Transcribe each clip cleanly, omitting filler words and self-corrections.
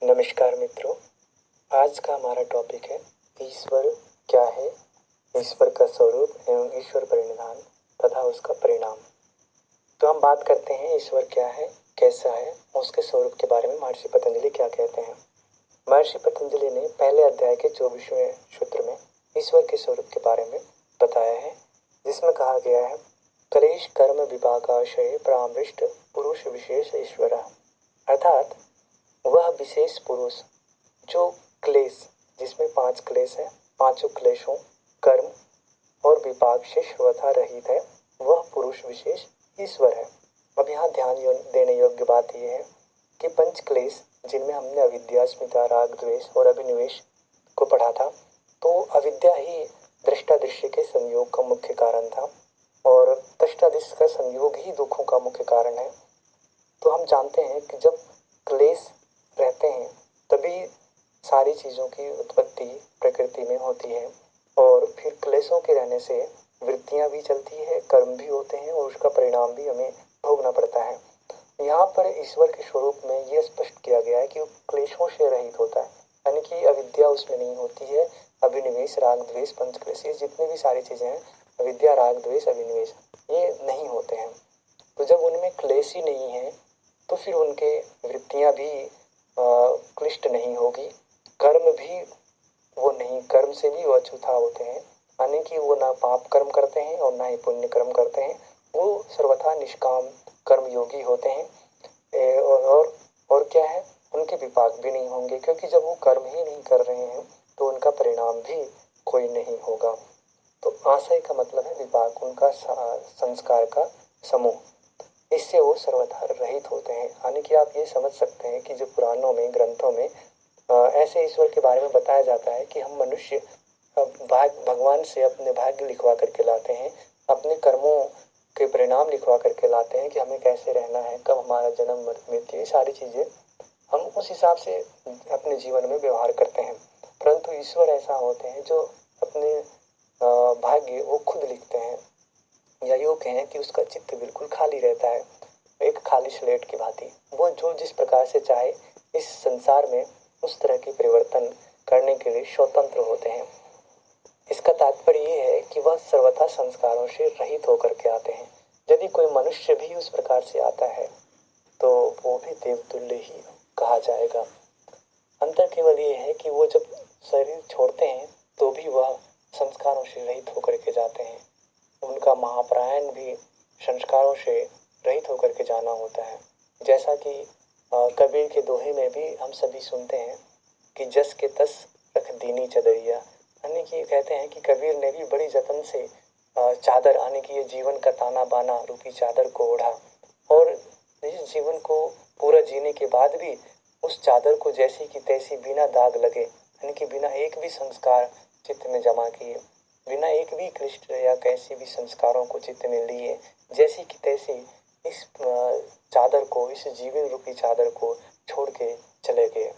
नमस्कार मित्रों। आज का हमारा टॉपिक है ईश्वर क्या है, ईश्वर का स्वरूप एवं ईश्वर परिनिधान तथा उसका परिणाम। तो हम बात करते हैं ईश्वर क्या है, कैसा है, उसके स्वरूप के बारे में महर्षि पतंजलि क्या कहते हैं। महर्षि पतंजलि ने पहले अध्याय के 24वें सूत्र में ईश्वर के स्वरूप के बारे में बताया है, जिसमें कहा गया है क्लेश कर्म विपाकाशय परामृष्ट पुरुष विशेष ईश्वर, अर्थात वह विशेष पुरुष जो क्लेश, जिसमें 5 क्लेश है, पांचों क्लेशों कर्म और विपाक से सर्वथा रहित है, वह पुरुष विशेष ईश्वर है। अब यहाँ ध्यान देने योग्य बात यह है कि पंच क्लेश जिनमें हमने अविद्या, अस्मिता, राग, द्वेष और अभिनिवेश को पढ़ा था, तो अविद्या ही दृष्टा दृश्य के संयोग का मुख्य कारण था और दृष्टा दृश्य का संयोग ही दुखों का मुख्य कारण है। तो हम जानते हैं कि जब क्लेश रहते हैं तभी सारी चीज़ों की उत्पत्ति प्रकृति में होती है और फिर क्लेशों के रहने से वृत्तियां भी चलती है, कर्म भी होते हैं और उसका परिणाम भी हमें भोगना पड़ता है। यहाँ पर ईश्वर के स्वरूप में यह स्पष्ट किया गया है कि वो क्लेशों से रहित होता है, यानी कि अविद्या उसमें नहीं होती है। अभिनिवेश, राग, द्वेष, पंच क्लेश, ये जितनी भी सारी चीज़ें हैं, अविद्या, राग, द्वेष, अभिनिवेश, ये नहीं होते हैं। तो जब उनमें क्लेश ही नहीं है तो फिर उनके वृत्तियां भी क्लिष्ट नहीं होगी, कर्म भी वो नहीं, कर्म से भी वो अछूता होते हैं, यानी कि वो ना पाप कर्म करते हैं और ना ही पुण्य कर्म करते हैं, वो सर्वथा निष्काम कर्म योगी होते हैं। और क्या है, उनके विपाक भी नहीं होंगे, क्योंकि जब वो कर्म ही नहीं कर रहे हैं तो उनका परिणाम भी कोई नहीं होगा। तो आशय का मतलब है विपाक, उनका संस्कार का समूह, इससे वो सर्वथा रहित होते हैं। यानी कि आप ये समझ सकते हैं कि जो पुराणों में, ग्रंथों में ऐसे ईश्वर के बारे में बताया जाता है कि हम मनुष्य भगवान से अपने भाग्य लिखवा करके लाते हैं, अपने कर्मों के परिणाम लिखवा करके लाते हैं कि हमें कैसे रहना है, कब हमारा जन्म मृत्यु, ये सारी चीज़ें हम उस हिसाब से अपने जीवन में व्यवहार करते हैं। परंतु ईश्वर ऐसा होते हैं जो अपने भाग्य वो खुद लिखते हैं, या यूँ कहें कि उसका चित्त बिल्कुल खाली रहता है, एक खाली स्लेट की भांति। वो जो जिस प्रकार से चाहे इस संसार में उस तरह की परिवर्तन करने के लिए स्वतंत्र होते हैं। इसका तात्पर्य ये है कि वह सर्वथा संस्कारों से रहित होकर के आते हैं। यदि कोई मनुष्य भी उस प्रकार से आता है तो वो भी देवतुल्य ही कहा जाएगा। अंतर केवल ये है कि वो जब शरीर छोड़ते हैं तो भी वह संस्कारों से रहित होकर के जाते हैं। उनका महाप्रयाण भी संस्कारों से रहित होकर के जाना होता है। जैसा कि कबीर के दोहे में भी हम सभी सुनते हैं कि जस के तस रख दीनी चदरिया, यानी कि कहते हैं कि कबीर ने भी बड़ी जतन से चादर, यानी कि ये जीवन का ताना बाना रूपी चादर को ओढ़ा और इस जीवन को पूरा जीने के बाद भी उस चादर को जैसी की तैसी बिना दाग लगे, यानी कि बिना एक भी संस्कार चित्त में जमा किए, बिना एक भी क्लिष्ट या कैसी भी संस्कारों को चित्त में लिए, जैसी की तैसी इस चादर को, इस जीवन रूपी चादर को छोड़ के चले गए।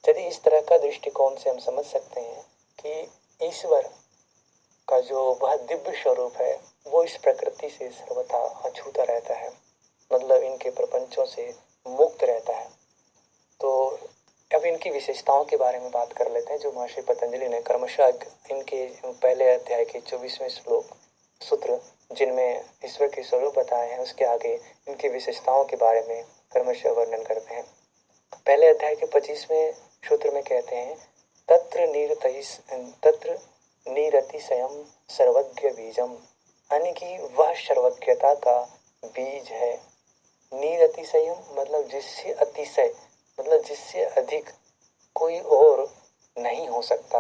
यदि इस तरह का दृष्टिकोण से हम समझ सकते हैं कि ईश्वर का जो वह दिव्य स्वरूप है वो इस प्रकृति से सर्वथा अछूता रहता है, मतलब इनके प्रपंचों से मुक्त रहता है। तो अब इनकी विशेषताओं के बारे में बात कर लेते हैं, जो महर्षि पतंजलि ने क्रमशः इनके पहले अध्याय के 24वें सूत्र जिनमें ईश्वर के स्वरूप बताए हैं, उसके आगे इनकी विशेषताओं के बारे में क्रमशः वर्णन करते हैं। पहले अध्याय के 25वें सूत्र में कहते हैं तत्र निरतिशयम सर्वज्ञ बीजम, यानी कि वह सर्वज्ञता का बीज है। निरतिशयम मतलब जिससे अतिशय, मतलब जिससे अधिक कोई और नहीं हो सकता,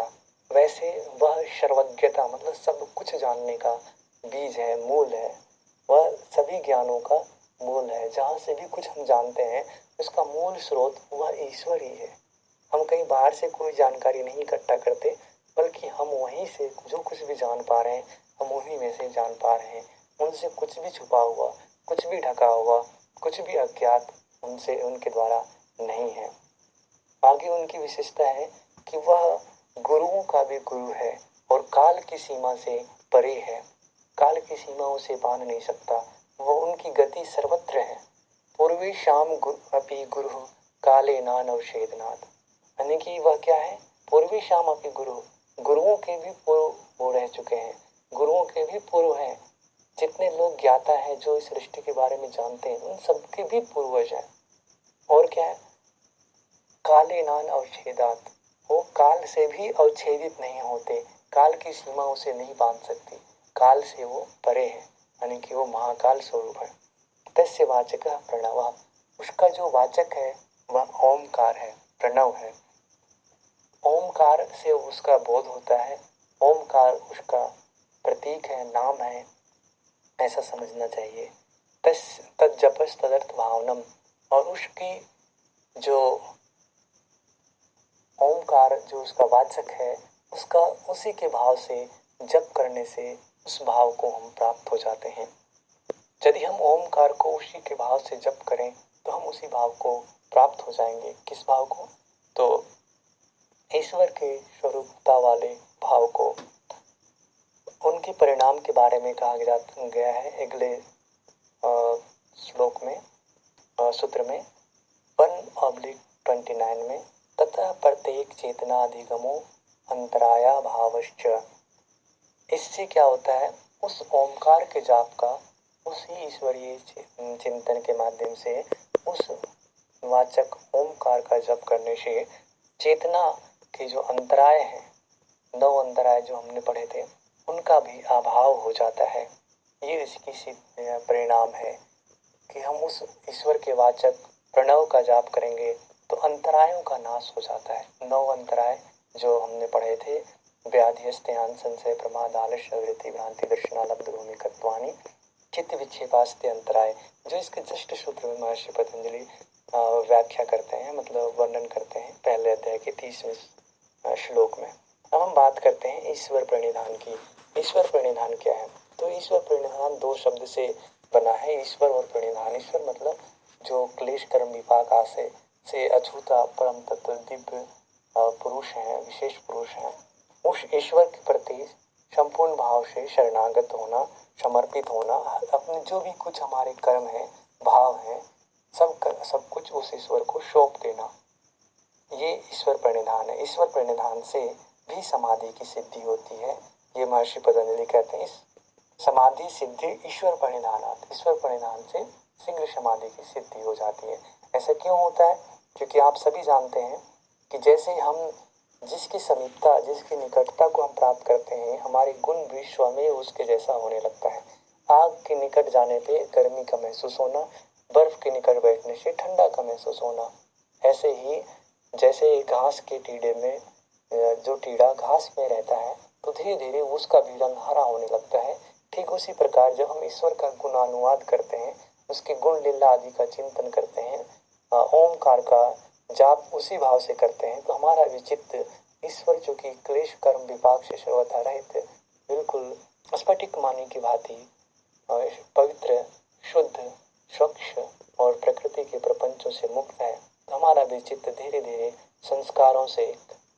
वैसे वह सर्वज्ञता मतलब सब कुछ जानने का बीज है, मूल है। वह सभी ज्ञानों का मूल है। जहाँ से भी कुछ हम जानते हैं उसका मूल स्रोत वह ईश्वर ही है। हम कहीं बाहर से कोई जानकारी नहीं इकट्ठा करते, बल्कि हम वहीं से जो कुछ भी जान पा रहे हैं हम उन्हीं में से जान पा रहे हैं। उनसे कुछ भी छुपा हुआ, कुछ भी ढका हुआ, कुछ भी अज्ञात उनसे, उनके द्वारा नहीं है। आगे उनकी विशेषता है कि वह गुरुओं का भी गुरु है और काल की सीमा से परे है। काल की सीमा उसे बांध नहीं सकता, वह उनकी गति सर्वत्र है। पूर्वी शाम अपि गुरु काले नान अवच्छेदनात्, यानी कि वह क्या है, पूर्वी शाम अपनी गुरु, गुरुओं के भी पूर्व वो रह चुके हैं, गुरुओं के भी पूर्व हैं, जितने लोग ज्ञाता है जो इस सृष्टि के बारे में जानते हैं उन सबके भी पूर्वज हैं। और क्या है, काले नान अवच्छेदात, वो काल से भी अवच्छेदित नहीं होते, काल की सीमा उसे नहीं बांध सकती, काल से वो परे है, यानी कि वो महाकाल स्वरूप है। तस्य वाचक प्रणव, उसका जो वाचक है वह ओमकार है, प्रणव है। ओमकार से उसका बोध होता है, ओमकार उसका प्रतीक है, नाम है, ऐसा समझना चाहिए। तस् तज्जपस तदर्थ भावनम, और उसकी जो ओमकार जो उसका वाचक है उसका उसी के भाव से जप करने से उस भाव को हम प्राप्त हो जाते हैं। यदि हम ओमकार को उसी के भाव से जप करें तो हम उसी भाव को प्राप्त हो जाएंगे। किस भाव को? तो ईश्वर के स्वरूपता वाले भाव को। उनके परिणाम के बारे में कहा गया है अगले श्लोक में, सूत्र में 1/29 में, तथा प्रत्येक चेतनाधिगमो अंतराया भावश्च। इससे क्या होता है, उस ओमकार के जाप का, उसी ईश्वरीय चिंतन के माध्यम से उस वाचक ओमकार का जप करने से चेतना के जो अंतराय हैं, 9 अंतराय जो हमने पढ़े थे, उनका भी अभाव हो जाता है। ये इसकी परिणाम है कि हम उस ईश्वर के वाचक प्रणव का जाप करेंगे तो अंतरायों का नाश हो जाता है। 9 अंतराय जो हमने पढ़े थे, व्याधिस्त्यान संशय प्रमाद आलस्य वृत्ति भ्रांति दर्शनालब्ध भूमिकत्वानि चित्त विक्षेपास्ते अंतराय, जो इसके जस्ट सूत्र में महर्षि पतंजलि व्याख्या करते हैं, मतलब वर्णन करते हैं पहले अध्याय के 30वें श्लोक में। अब हम बात करते हैं ईश्वर प्रणिधान की। ईश्वर प्रणिधान क्या है? तो ईश्वर प्रणिधान 2 शब्द से बना है, ईश्वर और प्रणिधान। ईश्वर मतलब जो क्लेश कर्म विपाक आशय से अछूता परम तत्व दिव्य पुरुष हैं, विशेष पुरुष हैं, उस ईश्वर के प्रति संपूर्ण भाव से शरणागत होना, समर्पित होना, अपने जो भी कुछ हमारे कर्म है, भाव है, सब कुछ उस ईश्वर को सौंप देना, ये ईश्वर प्रणिधान है। ईश्वर प्रणिधान से भी समाधि की सिद्धि होती है, ये महर्षि पतंजलि कहते हैं। समाधि सिद्धि ईश्वर प्रणिधानात्, ईश्वर प्रणिधान से शीघ्र समाधि की सिद्धि हो जाती है। ऐसा क्यों होता है? क्योंकि आप सभी जानते हैं कि जैसे हम जिसकी समीपता, जिसकी निकटता को हम प्राप्त करते हैं, हमारे गुण भी स्वयं उसके जैसा होने लगता है। आग के निकट जाने पे गर्मी का महसूस होना, बर्फ के निकट बैठने से ठंडा का महसूस होना। ऐसे ही जैसे घास के टीडे में जो टीड़ा घास में रहता है तो धीरे धीरे उसका भी रंग हरा होने लगता है। ठीक उसी प्रकार जब हम ईश्वर का गुणानुवाद करते हैं, उसके गुण लीला आदि का चिंतन करते हैं, ओमकार का जाप उसी भाव से करते हैं, तो हमारा विचित्त ईश्वर जो कि क्लेश कर्म विपाक से सर्वथा रहित, बिल्कुल स्फटिक मानी की भांति पवित्र, शुद्ध, स्वच्छ और प्रकृति के प्रपंचों से मुक्त है, तो हमारा विचित्त धीरे धीरे संस्कारों से,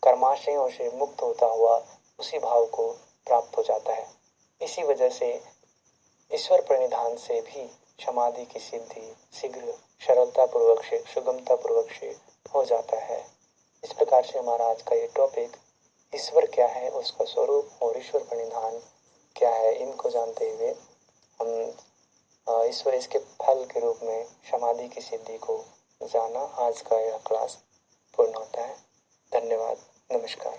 कर्माशयों से मुक्त होता हुआ उसी भाव को प्राप्त हो जाता है। इसी वजह से ईश्वर प्रणिधान से भी समाधि की सिद्धि शीघ्र, सरलता पूर्वक से, सुगमता पूर्वक से हो जाता है। इस प्रकार से हमारा आज का ये टॉपिक ईश्वर क्या है, उसका स्वरूप और ईश्वर प्रणिधान क्या है, इनको जानते हुए हम ईश्वर इसके फल के रूप में समाधि की सिद्धि को जाना। आज का यह क्लास पूर्ण होता है। धन्यवाद, नमस्कार।